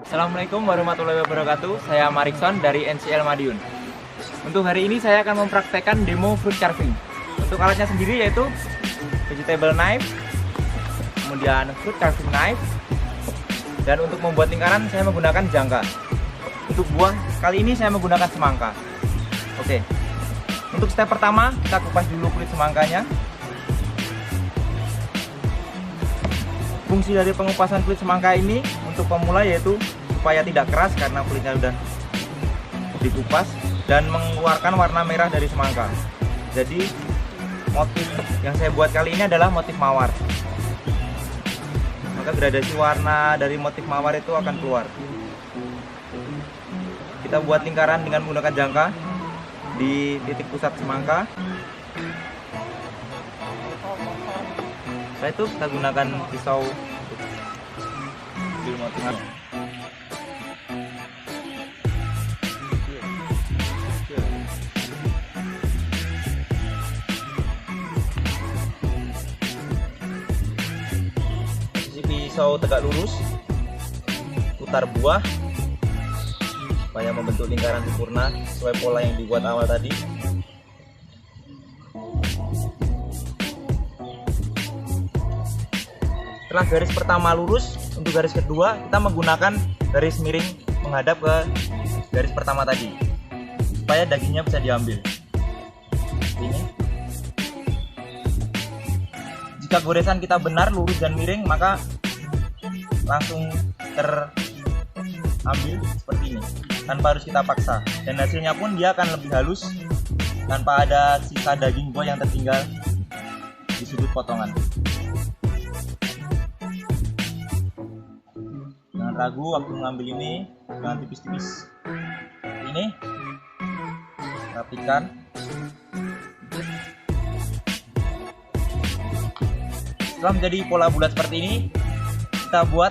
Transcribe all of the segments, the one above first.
Assalamualaikum warahmatullahi wabarakatuh. Saya Marikson dari NCL Madiun. Untuk hari ini saya akan mempraktekkan demo fruit carving. Untuk alatnya sendiri yaitu vegetable knife, kemudian fruit carving knife, dan untuk membuat lingkaran saya menggunakan jangka. Untuk buah kali ini saya menggunakan semangka. Oke. Untuk step pertama kita kupas dulu kulit semangkanya. Fungsi dari pengupasan kulit semangka ini untuk pemula yaitu supaya tidak keras karena kulitnya sudah dikupas dan mengeluarkan warna merah dari semangka. Jadi motif yang saya buat kali ini adalah motif mawar. Maka gradasi warna dari motif mawar itu akan keluar. Kita buat lingkaran dengan menggunakan jangka di titik pusat semangka. Setelah itu kita gunakan pisau di motif. Posisi pisau tegak lurus, putar buah supaya membentuk lingkaran sempurna sesuai pola yang dibuat awal tadi. Setelah garis pertama lurus, untuk garis kedua kita menggunakan garis miring menghadap ke garis pertama tadi supaya dagingnya bisa diambil. Ini. Jika goresan kita benar lurus dan miring, maka langsung terambil seperti ini tanpa harus kita paksa, dan hasilnya pun dia akan lebih halus tanpa ada sisa daging buah yang tertinggal di sudut potongan. Jangan ragu waktu mengambil ini, jangan tipis-tipis. Ini rapikan. Setelah menjadi pola bulat seperti ini, kita buat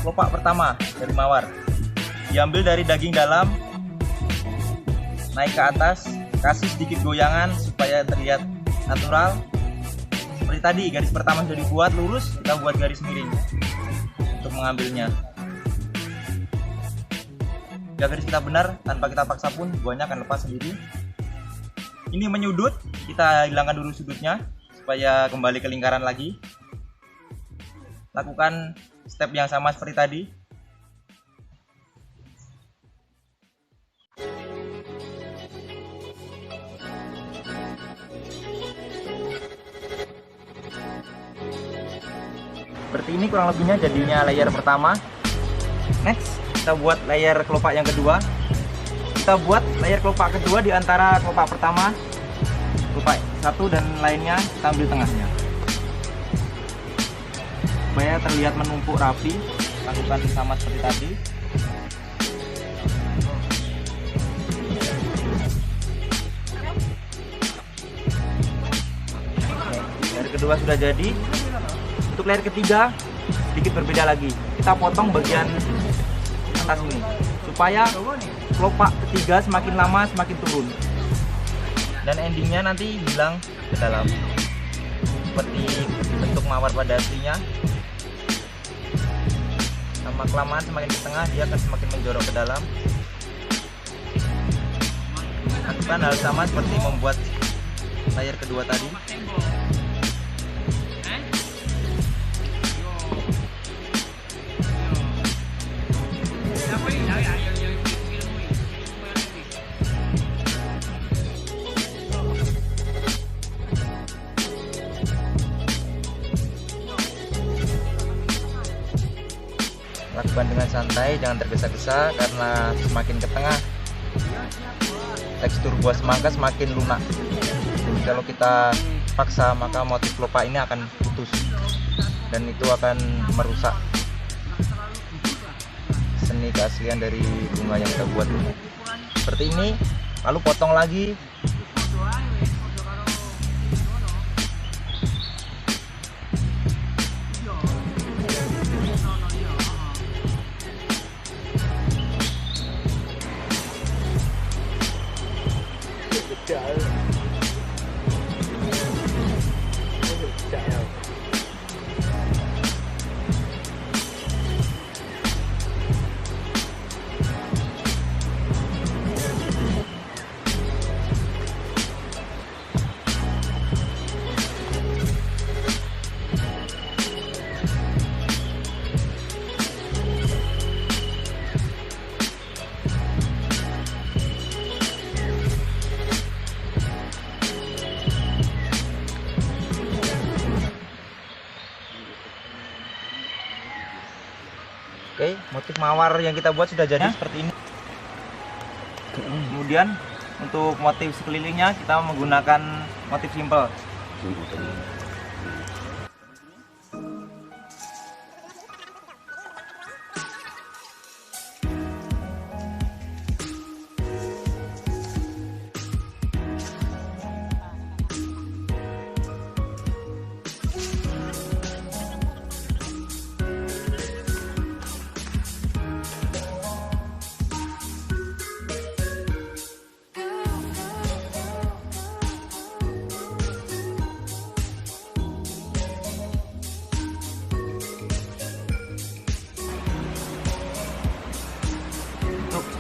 kelopak pertama dari mawar. Diambil dari daging dalam, naik ke atas, kasih sedikit goyangan supaya terlihat natural. Seperti tadi, garis pertama sudah dibuat lurus, kita buat garis miring untuk mengambilnya. Jika garis kita benar, tanpa kita paksa pun buahnya akan lepas sendiri. Ini menyudut, kita hilangkan dulu sudutnya supaya kembali ke lingkaran lagi. Lakukan step yang sama seperti tadi. Seperti ini kurang lebihnya jadinya layer pertama. Next, kita buat layer kelopak yang kedua. Kita buat layer kelopak kedua di antara kelopak pertama, kelopak satu dan lainnya kita ambil tengahnya. Supaya terlihat menumpuk rapi, lakukan sama seperti tadi. Layer kedua sudah jadi. Untuk layer ketiga sedikit berbeda lagi. Kita potong bagian atas ini supaya kelopak ketiga semakin lama semakin turun dan endingnya nanti hilang ke dalam seperti bentuk mawar pada aslinya. Lama kelamaan semakin ke tengah dia akan semakin menjorok ke dalam. Lakukan hal sama seperti membuat layer kedua tadi. Lakukan dengan santai, jangan tergesa-gesa karena semakin ke tengah tekstur buah semangka semakin lunak. Jadi kalau kita paksa maka motif kelopak ini akan putus dan itu akan merusak seni keaslian dari bunga yang kita buat. Seperti ini, lalu potong lagi. Oke, motif mawar yang kita buat sudah jadi seperti ini. Kemudian untuk motif sekelilingnya kita menggunakan motif simple.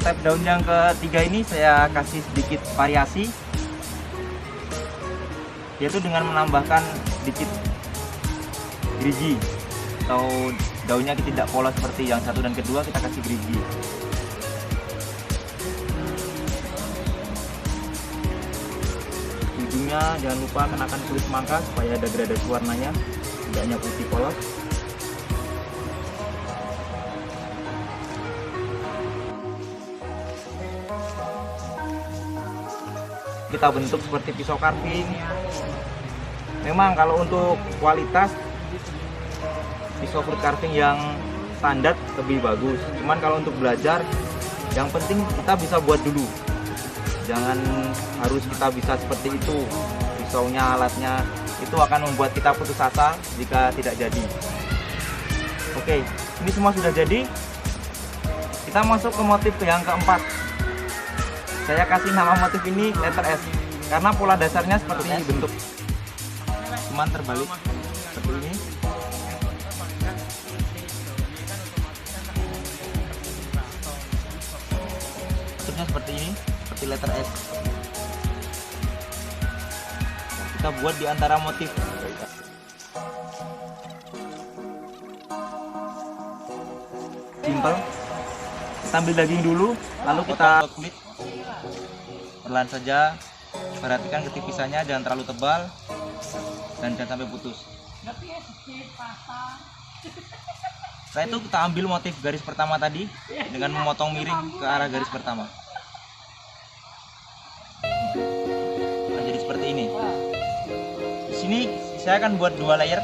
Step daun yang ketiga ini saya kasih sedikit variasi, yaitu dengan menambahkan sedikit gerigi atau daunnya tidak polos seperti yang satu dan kedua, kita kasih gerigi. Ujungnya jangan lupa kenakan kulit semangka supaya ada gradasi warnanya, tidak hanya putih polos. Kita bentuk seperti pisau carving. Memang kalau untuk kualitas pisau fruit carving yang standar lebih bagus. Cuman kalau untuk belajar, yang penting kita bisa buat dulu. Jangan harus kita bisa seperti itu. Pisaunya, alatnya itu akan membuat kita putus asa jika tidak jadi. Oke, ini semua sudah jadi. Kita masuk ke motif yang keempat. Saya kasih nama motif ini letter S karena pola dasarnya seperti ini bentuk, cuman terbalik seperti ini. Bentuknya seperti ini, seperti letter S. Kita buat di antara motif. Simple. Kita ambil daging dulu, lalu kita kulit. Perlahan saja, perhatikan ketipisannya, jangan terlalu tebal dan jangan sampai putus. Setelah itu kita ambil motif garis pertama tadi dengan memotong miring ke arah garis pertama. Nah, jadi seperti ini. Di sini saya akan buat 2 layer.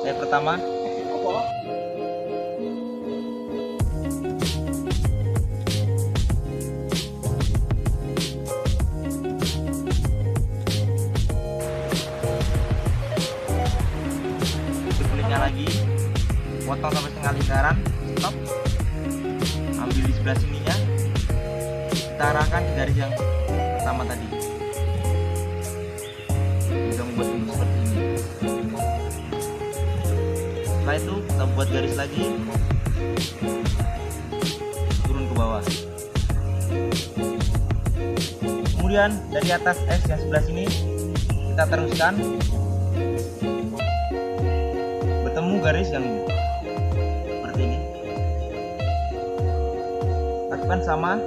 Layer pertama. Lagi potong sampai setengah lingkaran, stop, ambil di sebelah sininya, kita arahkan ke garis yang pertama tadi. Kita membuat bentuk seperti ini. Setelah itu kita buat garis lagi, turun ke bawah. Kemudian dari atas X yang sebelah sini kita teruskan bertemu garis yang ini seperti ini. Lakukan sama,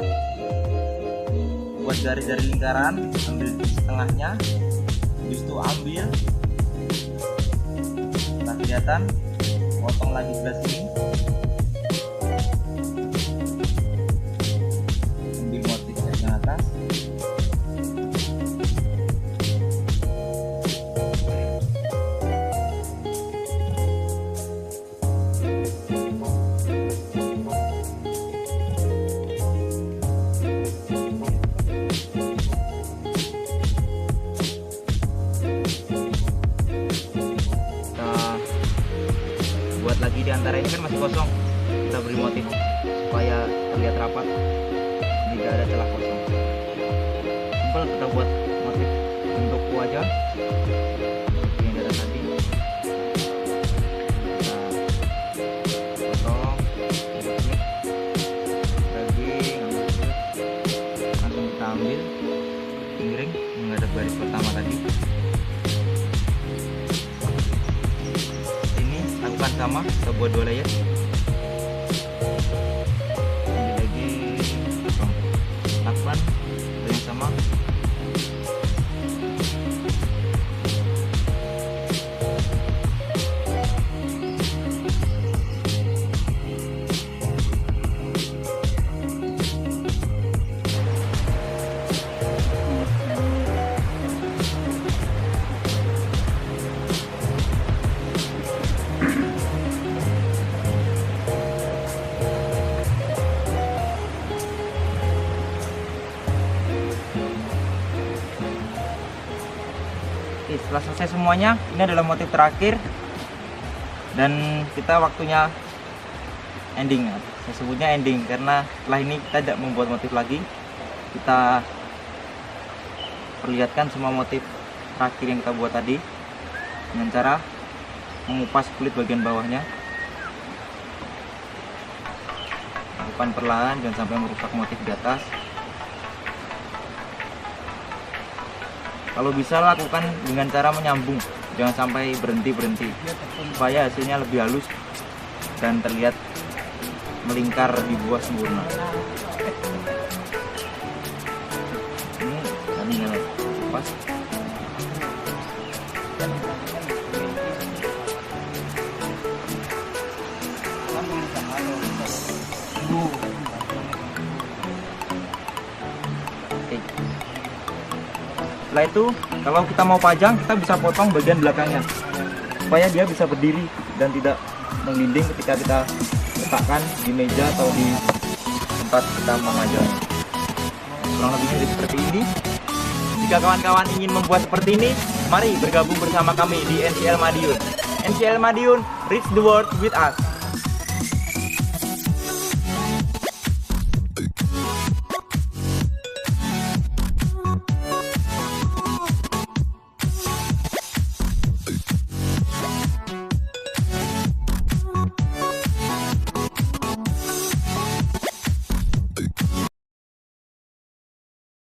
buat garis dari lingkaran, ambil di setengahnya, habis itu ambil, nah kelihatan, potong lagi sebelah sini, ambil motif yang atas. Buat lagi di antara ini kan masih kosong, kita beri motif supaya terlihat rapat, tidak ada celah kosong. Simpel, kita buat motif bentuk wajah yang ada tadi. Kita potong daging, langsung kita ambil miring menghadap garis pertama tadi. Lakukan sama, kita buat 2 layer. Ambil lagi, lakukan yang sama. Setelah selesai semuanya, ini adalah motif terakhir dan kita waktunya ending. Saya sebutnya ending karena setelah ini kita tidak membuat motif lagi. Kita perlihatkan semua motif terakhir yang kita buat tadi dengan cara mengupas kulit bagian bawahnya. Lakukan perlahan, jangan sampai merusak motif di atas. Kalau bisa lakukan dengan cara menyambung, jangan sampai berhenti supaya hasilnya lebih halus dan terlihat melingkar di buah sempurna. Ini kami pas. Setelah itu, kalau kita mau pajang, kita bisa potong bagian belakangnya supaya dia bisa berdiri dan tidak menggelinding ketika kita letakkan di meja atau di tempat kita memajang. Kurang lebihnya seperti ini. Jika kawan-kawan ingin membuat seperti ini, mari bergabung bersama kami di NCL Madiun. NCL Madiun, reach the world with us.